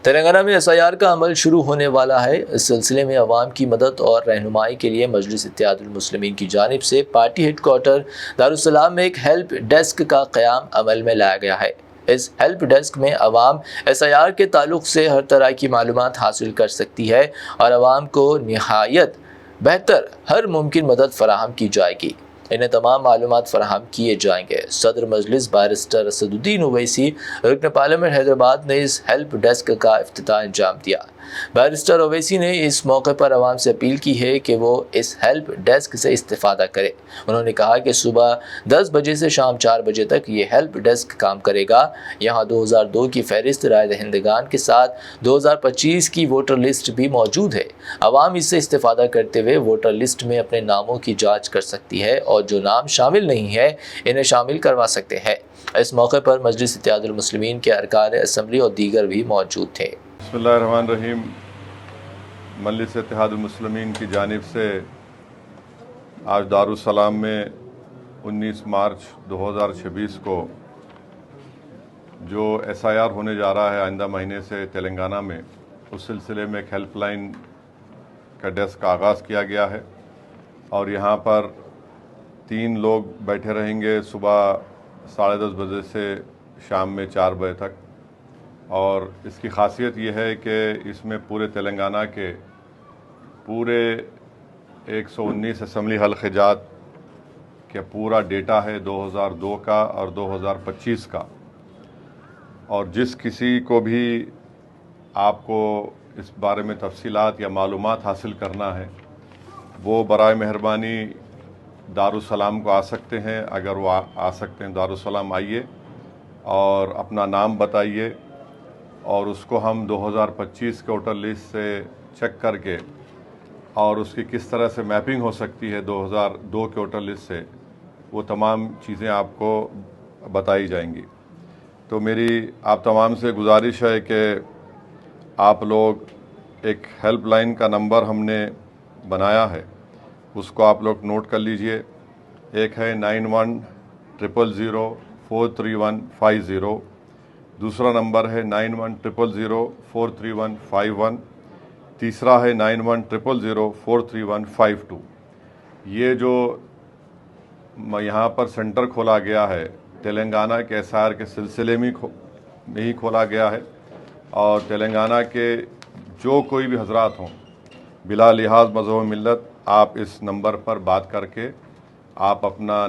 तेलंगाना में एसआईआर का अमल शुरू होने वाला है। इस सिलसिले में अवाम की मदद और रहनुमाई के लिए मजलिस इत्तेहादुल मुस्लिमीन की जानिब से पार्टी हेडक्वार्टर दारुस्सलाम में एक हेल्प डेस्क का क़याम अमल में लाया गया है। इस हेल्प डेस्क में अवाम एसआईआर के ताल्लुक से हर तरह की मालूमात हासिल कर सकती है और अवाम को निहायत बेहतर हर मुमकिन मदद फराहम की जाएगी। इन्हें तमाम मालूमात फराहम किए जाएंगे। सदर मजलिस बैरिस्टर असदुद्दीन ओवैसी रुकन पार्लियामेंट हैदराबाद ने इस हेल्प डेस्क का इफ्तिताह अंजाम दिया। बैरिस्टर ओवैसी ने इस मौके पर आवाम से अपील की है कि वो इस हेल्प डेस्क से इस्तेफादा करे। उन्होंने कहा कि सुबह 10 बजे से शाम 4 बजे तक ये हेल्प डेस्क काम करेगा। यहाँ 2002 की फहरिस्त राय दहिंदगान के साथ 2025 की वोटर लिस्ट भी मौजूद है। आवाम इससे इस्तेफादा करते हुए वोटर लिस्ट में अपने नामों की जाँच कर सकती है और जो नाम शामिल नहीं है इन्हें शामिल करवा सकते हैं। इस मौके पर मजलिस इत्तेहादुल मुस्लिमीन के अरकान असम्बली और दीगर भी मौजूद थे। बिस्मिल्लाहिर्रहमानिर्रहीम। मजलिस इत्तेहादुल मुस्लिमीन की जानिब से आज दारुस्सलाम में 19 मार्च 2026 को जो एसआईआर होने जा रहा है आइंदा महीने से तेलंगाना में, उस सिलसिले में एक हेल्पलाइन का डेस्क का आगाज़ किया गया है और यहाँ पर 3 लोग बैठे रहेंगे सुबह 10:30 बजे से शाम में 4 बजे तक। और इसकी खासियत ये है कि इसमें पूरे तेलंगाना के पूरे 119 असम्बली हल्क़ात के पूरा डेटा है 2002 का और 2025 का। और जिस किसी को भी आपको इस बारे में तफसीलात या मालूमात हासिल करना है वो बराए मेहरबानी दारुस्सलाम को आ सकते हैं। अगर वो आ सकते हैं दारुस्सलाम आइए और अपना नाम बताइए और उसको हम 2025 के वोटर लिस्ट से चेक करके और उसकी किस तरह से मैपिंग हो सकती है 2002 के वोटर लिस्ट से, वो तमाम चीज़ें आपको बताई जाएंगी। तो मेरी आप तमाम से गुजारिश है कि आप लोग एक हेल्पलाइन का नंबर हमने बनाया है, उसको आप लोग नोट कर लीजिए। एक है 9100043150, दूसरा नंबर है 9100043151, तीसरा है 9100043152। ये जो यहाँ पर सेंटर खोला गया है तेलंगाना के एसआईआर के सिलसिले में ही खोला गया है और तेलंगाना के जो कोई भी हजरात हों बिला लिहाज मज़हब मिल्लत, आप इस नंबर पर बात करके आप अपना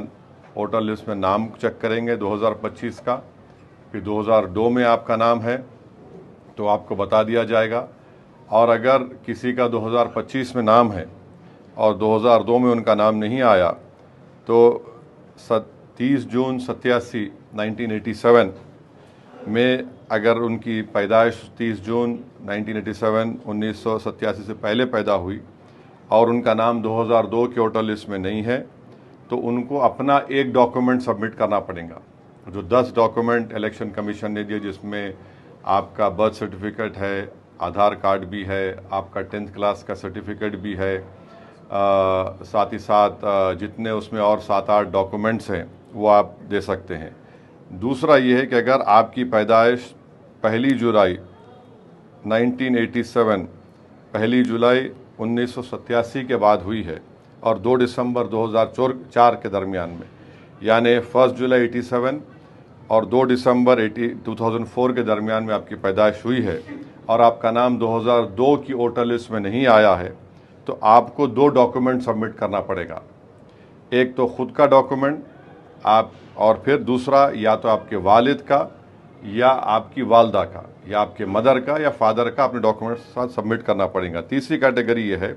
वोटर लिस्ट में नाम चेक करेंगे 2025 का। फिर 2002 में आपका नाम है तो आपको बता दिया जाएगा। और अगर किसी का 2025 में नाम है और 2002 में उनका नाम नहीं आया तो 30 जून 1987 में अगर उनकी पैदाइश 30 जून 1987 से पहले पैदा हुई और उनका नाम 2002 के वोटर लिस्ट में नहीं है तो उनको अपना एक डॉक्यूमेंट सबमिट करना पड़ेगा। जो 10 डॉक्यूमेंट इलेक्शन कमीशन ने दिए, जिसमें आपका बर्थ सर्टिफिकेट है, आधार कार्ड भी है, आपका 10th क्लास का सर्टिफिकेट भी है, साथ ही साथ जितने उसमें और 7-8 डॉक्यूमेंट्स हैं वो आप दे सकते हैं। दूसरा ये है कि अगर आपकी पैदाइश 1 जुलाई 1987, 1 जुलाई 1987 के बाद हुई है और 2 दिसंबर 2004 के दरमियान में, यानी 1 जुलाई 87 और 2 दिसंबर 2004 के दरमियान में आपकी पैदाइश हुई है और आपका नाम 2002 की वोटर लिस्ट में नहीं आया है, तो आपको 2 डॉक्यूमेंट सबमिट करना पड़ेगा। एक तो खुद का डॉक्यूमेंट आप, और फिर दूसरा या तो आपके वालिद का या आपकी वालदा का या आपके मदर का या फादर का अपने डॉक्यूमेंट साथ सबमिट करना पड़ेगा। तीसरी कैटेगरी ये है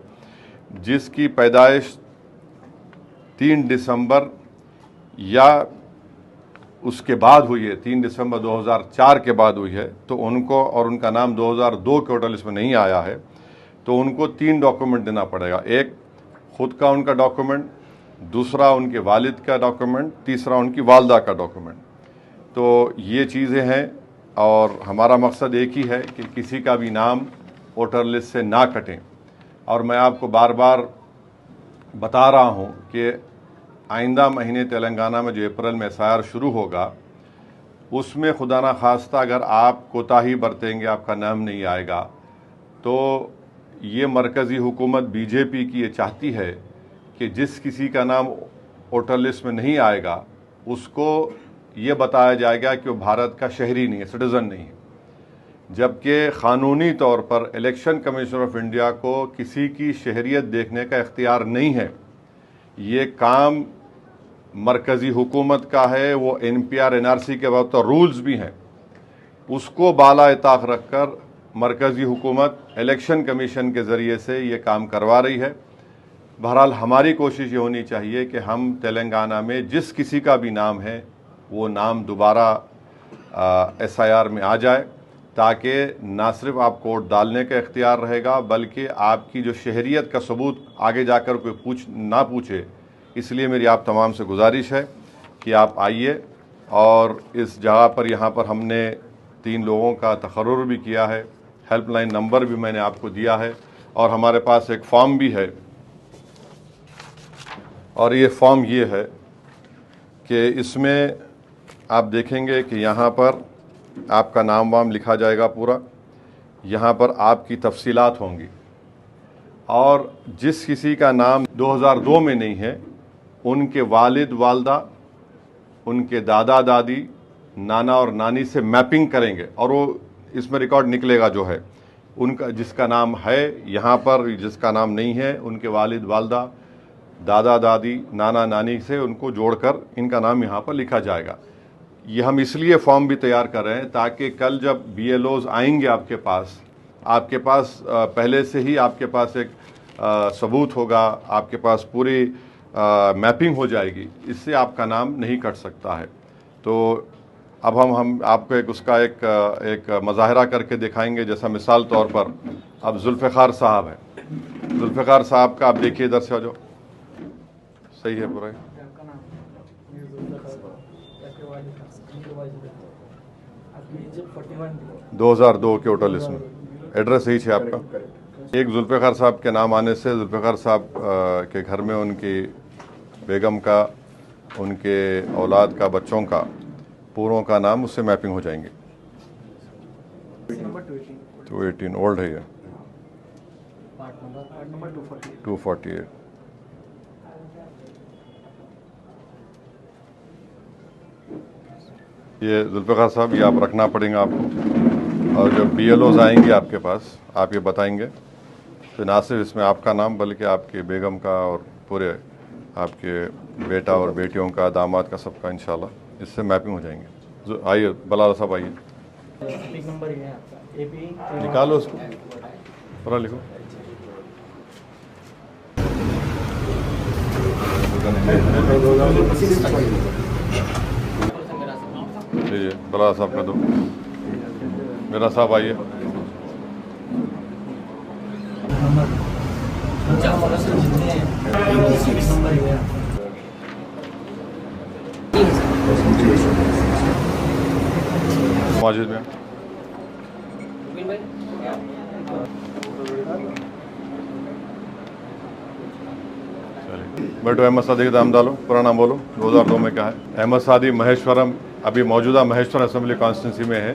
जिसकी पैदाइश 3 दिसंबर या उसके बाद हुई है, 3 दिसंबर 2004 के बाद हुई है, तो उनको और उनका नाम 2002 के वोटर लिस्ट में नहीं आया है तो उनको 3 डॉक्यूमेंट देना पड़ेगा। एक खुद का उनका डॉक्यूमेंट, दूसरा उनके वालिद का डॉक्यूमेंट, तीसरा उनकी वालदा का डॉक्यूमेंट। तो ये चीज़ें हैं और हमारा मकसद एक ही है कि किसी का भी नाम वोटर लिस्ट से ना कटें। और मैं आपको बार बार बता रहा हूँ कि आइंदा महीने तेलंगाना में जो अप्रैल में एसआईआर शुरू होगा उसमें खुदा ना खास्ता अगर आप कोताही बरतेंगे, आपका नाम नहीं आएगा, तो ये मरकज़ी हुकूमत बीजेपी की ये चाहती है कि जिस किसी का नाम वोटर लिस्ट में नहीं आएगा उसको ये बताया जाएगा कि वो भारत का शहरी नहीं है, सिटीज़न नहीं है, जबकि क़ानूनी तौर पर इलेक्शन कमीशन ऑफ इंडिया को किसी की शहरियत देखने का इख्तियार नहीं है। ये काम मरकज़ी हुकूमत का है, वो NPR NRC के बाद तो रूल्स भी हैं, उसको बाला इताक़ रखकर मरकज़ी हुकूमत इलेक्शन कमीशन के ज़रिए से ये काम करवा रही है। बहरहाल हमारी कोशिश ये होनी चाहिए कि हम तेलंगाना में जिस किसी का भी नाम है वो नाम दोबारा SIR में आ जाए, ताकि ना सिर्फ आपको वोट डालने का इख्तियार रहेगा बल्कि आपकी जो शहरियत का सबूत आगे जाकर कोई ना पूछे। इसलिए मेरी आप तमाम से गुजारिश है कि आप आइए, और इस जगह पर यहाँ पर हमने 3 लोगों का तकर्रुर भी किया है, हेल्पलाइन नंबर भी मैंने आपको दिया है, और हमारे पास एक फॉर्म भी है। और ये फॉर्म ये है कि इसमें आप देखेंगे कि यहाँ पर आपका नाम वाम लिखा जाएगा पूरा, यहाँ पर आपकी तफसीलात होंगी, और जिस किसी का नाम 2002 में नहीं है उनके वालिद वालदा, उनके दादा दादी, नाना और नानी से मैपिंग करेंगे, और वो इसमें रिकॉर्ड निकलेगा जो है उनका, जिसका नाम है यहाँ पर, जिसका नाम नहीं है उनके वालिद वालदा, दादा दादी, नाना नानी से उनको जोड़कर इनका नाम यहाँ पर लिखा जाएगा। ये हम इसलिए फॉर्म भी तैयार कर रहे हैं ताकि कल जब BLOs आएंगे आपके पास पहले से ही आपके पास एक सबूत होगा, आपके पास पूरी मैपिंग हो जाएगी, इससे आपका नाम नहीं कट सकता है। तो अब हम आपको एक मुजाहरा करके दिखाएंगे। जैसा मिसाल तौर पर अब जुल्फ़िकार साहब है, जुल्फ़िकार साहब का आप देखिए, इधर से आ जाओ, सही है पूरा 2002 के वोटर लिस्ट में एड्रेस सही है आपका। एक जुल्फ़िकार साहब के नाम आने से जुल्फ़िकार साहब के घर में उनकी बेगम का, उनके औलाद का, बच्चों का, पूरों का नाम उससे मैपिंग हो जाएंगे। 218 ओल्ड है ये, 248। ये जुल्फ़िकार साहब ये आप रखना पड़ेगा आपको, और जब BLOs आएंगे आपके पास आप ये बताएंगे तो ना सिर्फ इसमें आपका नाम बल्कि आपके बेगम का और पूरे आपके बेटा और बेटियों का, दामाद का, सबका इंशाल्लाह इससे मैपिंग हो जाएंगे। आइए बलाला साहब आइए, निकालो उसको, पूरा लिखो। लीजिए बलाला साहब का दो, मेरा साहब आइए। माजिद में बैठो। अहमद सादी का नाम डालो, पूरा नाम बोलो। 2002 में क्या है? अहमद सादी महेश्वरम, अभी मौजूदा महेश्वरम असेंबली कॉन्स्टिट्यूंसी में है।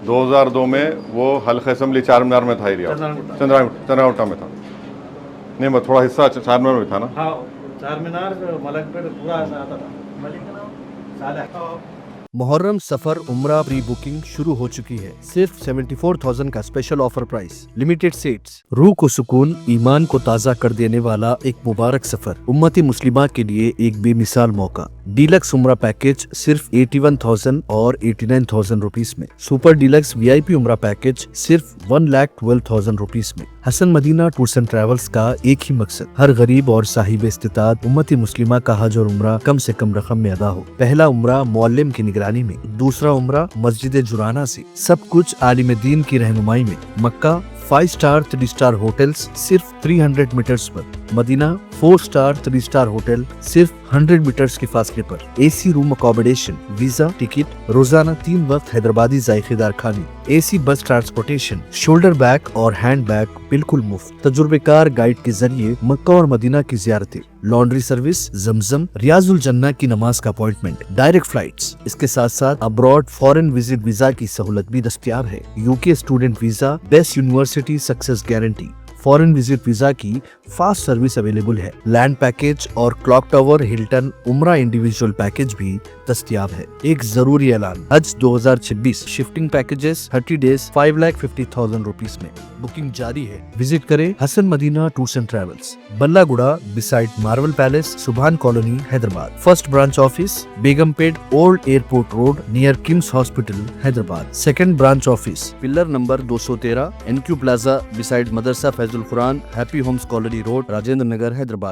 2002 में वो हल्का असेंबली चार मीनार में था, एरिया चंद्रावटा में था, नहीं मैं थोड़ा हिस्सा चार मीनार में था ना। हाँ, चार मीनार मलकपेट पूरा आता था। मलिक का नाम सादा। मुहर्रम सफर उम्रा प्री बुकिंग शुरू हो चुकी है। सिर्फ 74,000 का special offer price, limited seats. रूह को सुकून, ईमान को ताज़ा कर देने वाला एक मुबारक सफर, उम्मती मुस्लिमा के लिए एक बेमिसाल मौका। डीलक्स उम्रा पैकेज सिर्फ 81,000 और 89,000 रुपीस में। सुपर डीलक्स VIP उम्रा पैकेज सिर्फ 1,12,000 रुपीस में। Hasan Madina tours and travels का एक ही मकसद, हर गरीब और साहिब इस्तिताद उम्मती मुस्लिमा का हज और उम्रा कम से कम रकम में अदा हो। पहला उम्रा मुअल्लिम की निगरानी में, दूसरा उम्रा मस्जिद जुराना से, सब कुछ आलिम दीन की रहनुमाई में। मक्का 5 स्टार 3 स्टार होटल्स सिर्फ 300 मीटर्स पर। मदीना 4 स्टार 3 स्टार होटल सिर्फ 100 मीटर्स के फासले पर। AC room accommodation, visa, ticket, रोजाना 3 वक्त हैदराबादी जायकेदार खाने, AC bus transportation, shoulder bag और हैंड बैग बिल्कुल मुफ्त, तजुर्बेकार गाइड के जरिए मक्का और मदीना की जियारतें, लॉन्ड्री सर्विस, जमजम, रियाजुल जन्ना की नमाज का अपॉइंटमेंट, डायरेक्ट फ्लाइट्स। इसके साथ साथ अब्रॉड फॉरेन विजिट वीजा की सहूलत भी दस्तयाब है। UK student visa, best university success guarantee, foreign visit visa की फास्ट सर्विस अवेलेबल है। लैंड पैकेज और क्लॉक टावर, हिल्टन, उम्रा इंडिविजुअल पैकेज भी दस्तयाब है। एक जरूरी ऐलान, हज 2026 शिफ्टिंग पैकेजेस 30 डेज 5,50,000 रुपीस में बुकिंग जारी है। विजिट करें Hasan Madina tours and travels, Ballaguda beside Marvel Palace, Subhan colony, Hyderabad. First branch office Begumpet old airport road near KIMS hospital, Hyderabad. Second branch office pillar number 213 NQ plaza beside Madrasa Faizul Quran, happy homes colony road, Rajendra Nagar, Hyderabad.